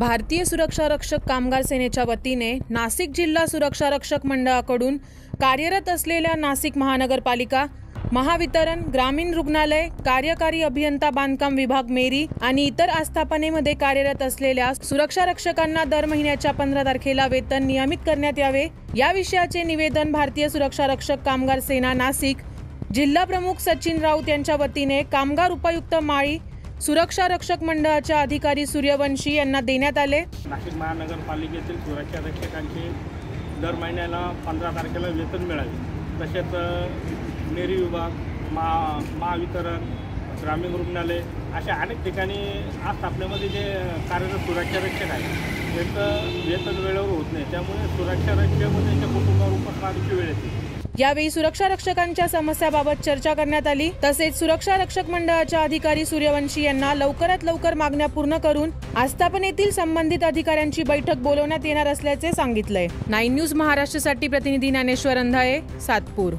भारतीय सुरक्षा रक्षक कामगार सेनेच्या वतीने नाशिक जिल्हा सुरक्षा रक्षक मंडळाकडून कार्यरत असलेल्या नाशिक महानगरपालिका, महावितरण, ग्रामीण रुग्णालय, कार्यकारी अभियंता बांधकाम विभाग मेरी आणि इतर आस्थापनेमध्ये कार्यरत असलेल्या सुरक्षा रक्षकांना दर महिन्याच्या 15 तारखेला वेतन नियमित करण्यात यावे या विषयाचे निवेदन भारतीय सुरक्षा रक्षक कामगार सेना नाशिक जिल्हा प्रमुख सचिन राऊत यांच्या वतीने कामगार उपायुक्त माळी, सुरक्षा रक्षक मंडळाच्या अधिकारी सूर्यवंशी यांना देण्यात आले। नाशिक महानगरपालिकेतील सुरक्षा रक्षकांचे दर महिन्याला 15 तारखेला वेतन मिळावे। तसेच मेरी विभाग, महावितरण, ग्रामीण रुग्णालय अशा अनेक ठिकाणी आस्थापनेमध्ये जे कार्यरत सुरक्षा रक्षक आहेत त्यांचं वेतन वेळेवर होत नाही, त्यामुळे सुरक्षा रक्षक व त्यांच्या कुटुंबावर उपासमारीची वेळ येते। यावेळी सुरक्षा रक्षकांच्या समस्याबाबत चर्चा करण्यात आली। तसेच सुरक्षा रक्षक मंडळाच्या अधिकारी सूर्यवंशी यांना लवकरात लवकर मागण्या पूर्ण करून आस्थापनेतील संबंधित अधिकाऱ्यांची बैठक बोलवण्यात येणार असल्याचे सांगितलंय। 9 न्यूज महाराष्ट्रसाठी प्रतिनिधी ज्ञानेश्वर अंधाळे, सातपूर।